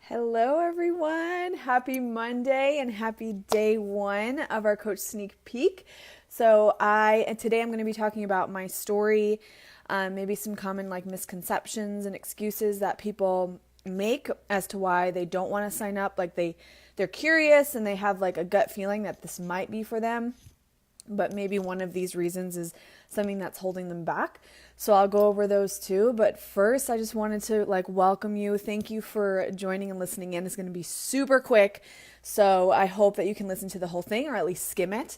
Hello, everyone. Happy Monday and happy day one of our Coach Sneak Peek. Today I'm going to be talking about my story, maybe some common misconceptions and excuses that people make as to why they don't want to sign up. They're curious and they have a gut feeling that this might be for them, but maybe one of these reasons is something that's holding them back. So I'll go over those too. But first, I just wanted to welcome you. Thank you for joining and listening in. It's going to be super quick. So I hope that you can listen to the whole thing or at least skim it.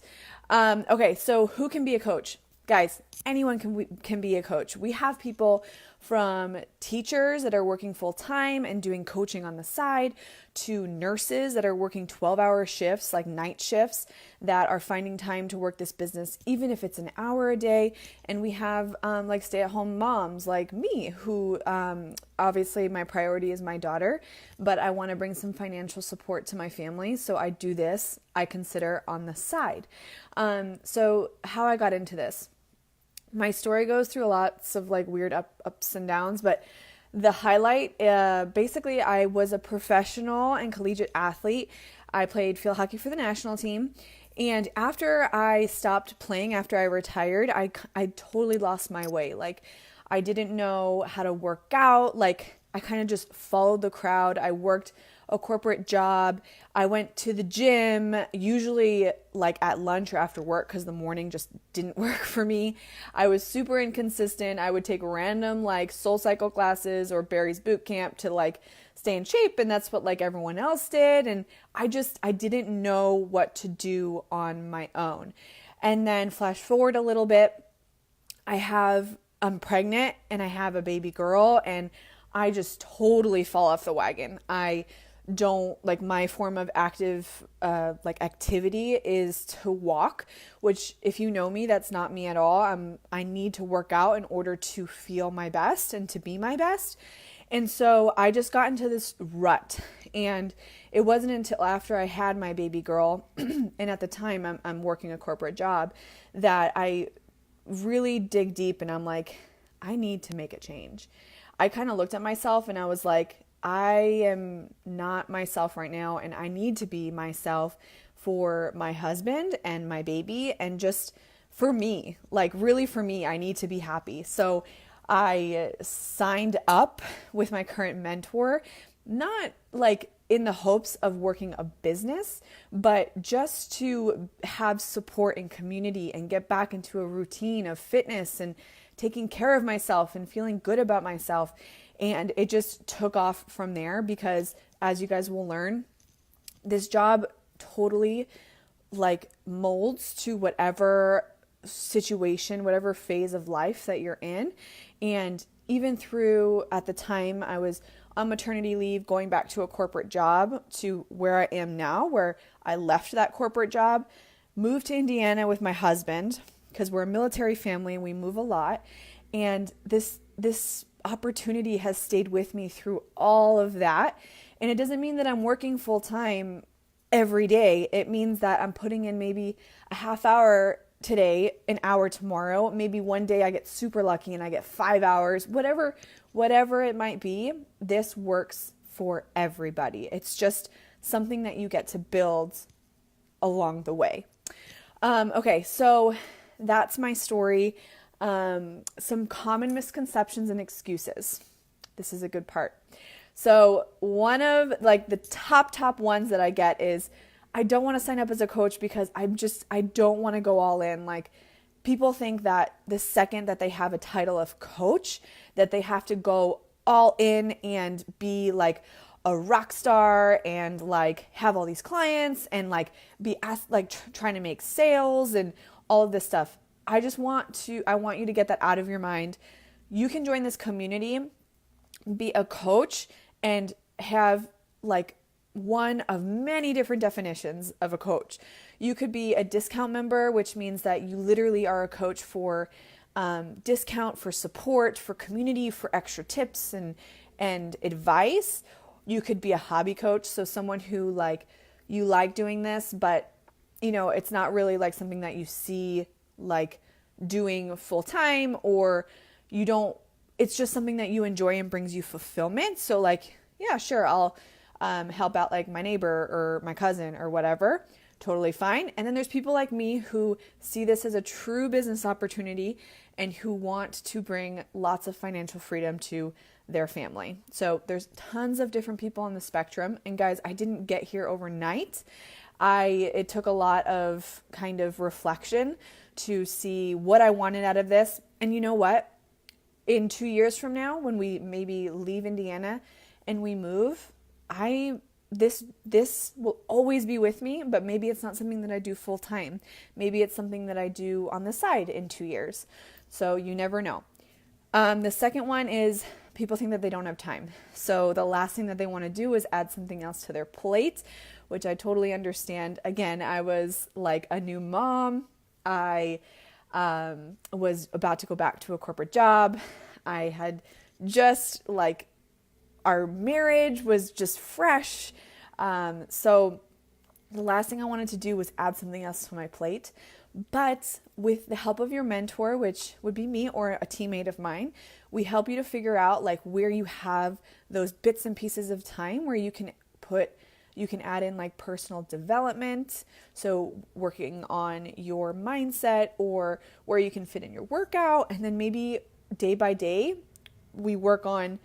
Okay, so who can be a coach? Guys, anyone can be a coach. We have people from teachers that are working full time and doing coaching on the side to nurses that are working 12-hour shifts, like night shifts, that are finding time to work this business, even if it's an hour a day. And we have stay-at-home moms like me who obviously my priority is my daughter, but I want to bring some financial support to my family. So I do this, I consider on the side. So how I got into this. My story goes through lots of weird ups and downs, but the highlight, basically I was a professional and collegiate athlete. I played field hockey for the national team. And after I stopped playing, after I retired, I totally lost my way. I didn't know how to work out. I kind of just followed the crowd. I worked a corporate job. I went to the gym, usually at lunch or after work because the morning just didn't work for me. I was super inconsistent. I would take random Soul Cycle classes or Barry's boot camp to stay in shape, and that's what everyone else did. And I didn't know what to do on my own. And then flash forward a little bit, I'm pregnant and I have a baby girl, and I just totally fall off the wagon. I don't my form of active activity is to walk, which if you know me, that's not me at all. I need to work out in order to feel my best and to be my best. And so I just got into this rut, and it wasn't until after I had my baby girl and at the time I'm working a corporate job that I really dig deep and I'm like, I need to make a change. I kind of looked at myself and I was like, I am not myself right now, and I need to be myself for my husband and my baby, and just for me, really for me, I need to be happy. So I signed up with my current mentor, not in the hopes of working a business, but just to have support and community and get back into a routine of fitness and taking care of myself and feeling good about myself. And it just took off from there because, as you guys will learn, this job totally molds to whatever situation, whatever phase of life that you're in. And even through, at the time, I was on maternity leave, going back to a corporate job to where I am now, where I left that corporate job, moved to Indiana with my husband because we're a military family and we move a lot. And this opportunity has stayed with me through all of that. And it doesn't mean that I'm working full time every day. It means that I'm putting in maybe a half hour today, an hour tomorrow. Maybe one day I get super lucky and I get 5 hours, whatever it might be. This works for everybody. It's just something that you get to build along the way. Okay, so that's my story. Some common misconceptions and excuses. This is a good part. So one of the top ones that I get is, I don't want to sign up as a coach because I don't want to go all in. People think that the second that they have a title of coach, that they have to go all in and be a rock star and have all these clients and be asked, trying to make sales and all of this stuff. I want you to get that out of your mind. You can join this community, be a coach, and have one of many different definitions of a coach. You could be a discount member, which means that you literally are a coach for discount, for support, for community, for extra tips and advice. You could be a hobby coach, so someone who you like doing this, but it's not really something that you see doing full time, or it's just something that you enjoy and brings you fulfillment. So yeah, sure, help out like my neighbor or my cousin or whatever. Totally fine. And then there's people like me who see this as a true business opportunity and who want to bring lots of financial freedom to their family. So there's tons of different people on the spectrum. And guys, I didn't get here overnight. It took a lot of kind of reflection to see what I wanted out of this. And you know what? In 2 years from now, when we maybe leave Indiana and we move, this will always be with me, but maybe it's not something that I do full time. Maybe it's something that I do on the side in 2 years. So you never know. The second one is people think that they don't have time. So the last thing that they want to do is add something else to their plate, which I totally understand. Again, I was like a new mom. I was about to go back to a corporate job. I had just like, our marriage was just fresh. So the last thing I wanted to do was add something else to my plate. But with the help of your mentor, which would be me or a teammate of mine, we help you to figure out like where you have those bits and pieces of time where you can add in like personal development. So working on your mindset, or where you can fit in your workout. And then maybe day by day, we work on,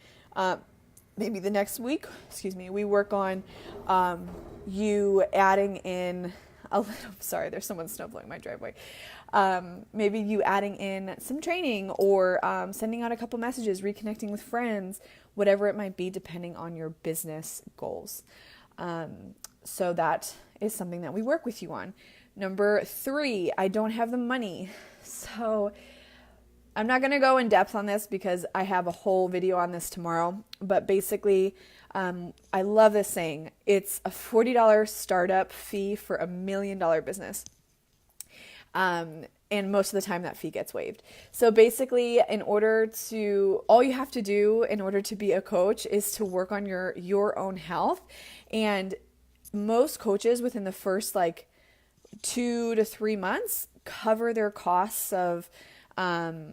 maybe the next week, we work on you adding in a little, sorry, there's someone snow blowing my driveway. Maybe you adding in some training, or sending out a couple messages, reconnecting with friends, whatever it might be, depending on your business goals. So that is something that we work with you on. Number 3, I don't have the money. So I'm not going to go in depth on this because I have a whole video on this tomorrow, but basically, I love this saying. It's a $40 startup fee for $1 million business. And most of the time that fee gets waived. So basically, all you have to do in order to be a coach is to work on your own health. And most coaches within the first like 2 to 3 months cover their costs of, their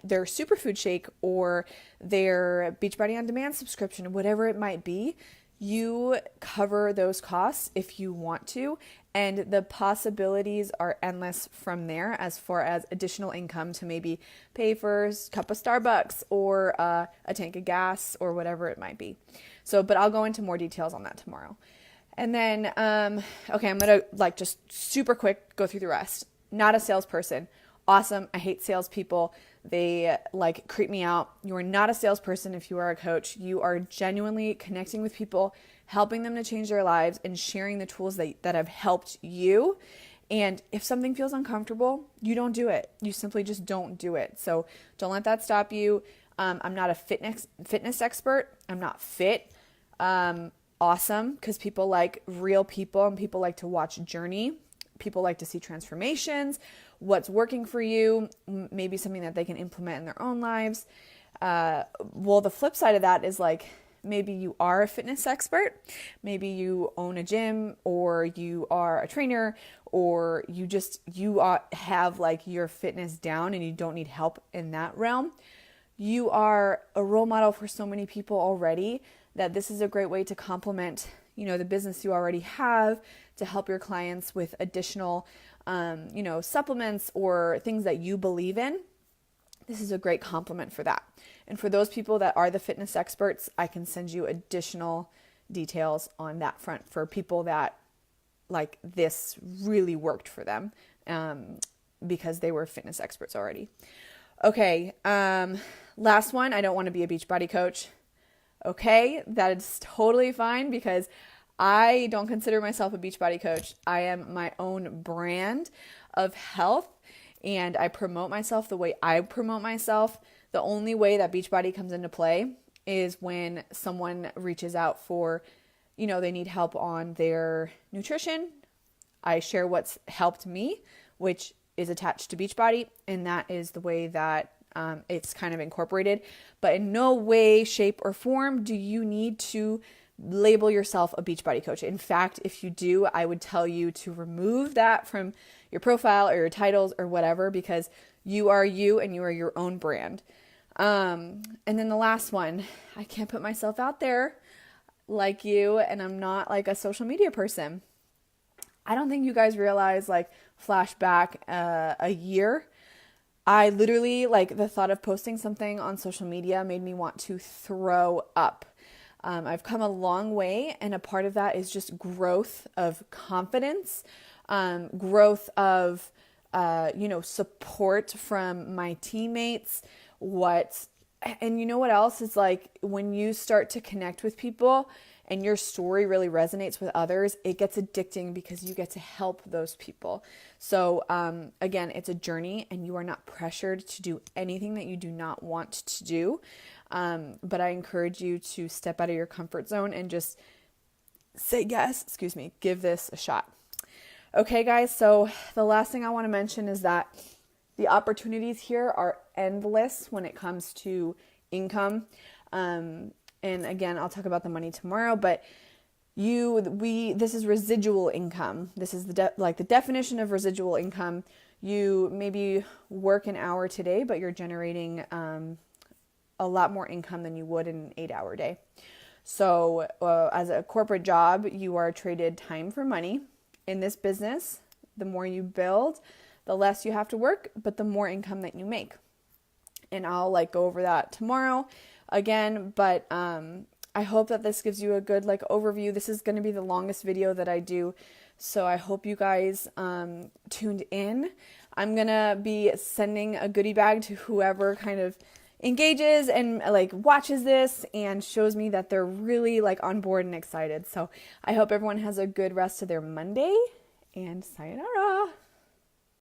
superfood shake or their Beachbody On Demand subscription, whatever it might be. You cover those costs if you want to, and the possibilities are endless from there as far as additional income to maybe pay for a cup of Starbucks or a tank of gas or whatever it might be. So, but I'll go into more details on that tomorrow. And then, okay, I'm going to just super quick go through the rest. Not a salesperson. Awesome. I hate salespeople. They creep me out. You are not a salesperson if you are a coach. You are genuinely connecting with people, helping them to change their lives, and sharing the tools that have helped you. And if something feels uncomfortable, you don't do it. You simply just don't do it. So don't let that stop you. I'm not a fitness expert. I'm not fit. Awesome, because people like real people and people like to watch journey. People like to see transformations, what's working for you, maybe something that they can implement in their own lives. Well, the flip side of that is maybe you are a fitness expert, maybe you own a gym, or you are a trainer, or you have your fitness down and you don't need help in that realm. You are a role model for so many people already that this is a great way to complement the business you already have, to help your clients with additional, supplements or things that you believe in. This is a great complement for that. And for those people that are the fitness experts, I can send you additional details on that front for people that this really worked for them, because they were fitness experts already. Okay. Last one, I don't want to be a Beachbody coach. Okay, that is totally fine because I don't consider myself a Beachbody coach. I am my own brand of health, and I promote myself the way I promote myself. The only way that Beachbody comes into play is when someone reaches out for, they need help on their nutrition. I share what's helped me, which is attached to Beachbody, and that is the way that it's kind of incorporated. But in no way, shape, or form do you need to label yourself a Beachbody coach. In fact, if you do, I would tell you to remove that from your profile or your titles or whatever, because you are you and you are your own brand. And then the last one, I can't put myself out there. like you, and I'm not like a social media person. I don't think you guys realize, like, flashback a year. I literally, like, the thought of posting something on social media made me want to throw up. I've come a long way, and a part of that is just growth of confidence, growth of, support from my teammates. And you know what else is, like, when you start to connect with people and your story really resonates with others, it gets addicting because you get to help those people. So again, it's a journey, and you are not pressured to do anything that you do not want to do. But I encourage you to step out of your comfort zone and just give this a shot. Okay, guys, so the last thing I want to mention is that the opportunities here are endless when it comes to income. And again, I'll talk about the money tomorrow, but this is residual income. This is the definition of residual income. You maybe work an hour today, but you're generating a lot more income than you would in an 8-hour day. So as a corporate job, you are traded time for money. In this business, the more you build, the less you have to work, but the more income that you make. And I'll go over that tomorrow again, but I hope that this gives you a good overview. This is going to be the longest video that I do, so I hope you guys tuned in. I'm going to be sending a goodie bag to whoever kind of engages and watches this and shows me that they're really on board and excited. So I hope everyone has a good rest of their Monday, and sayonara.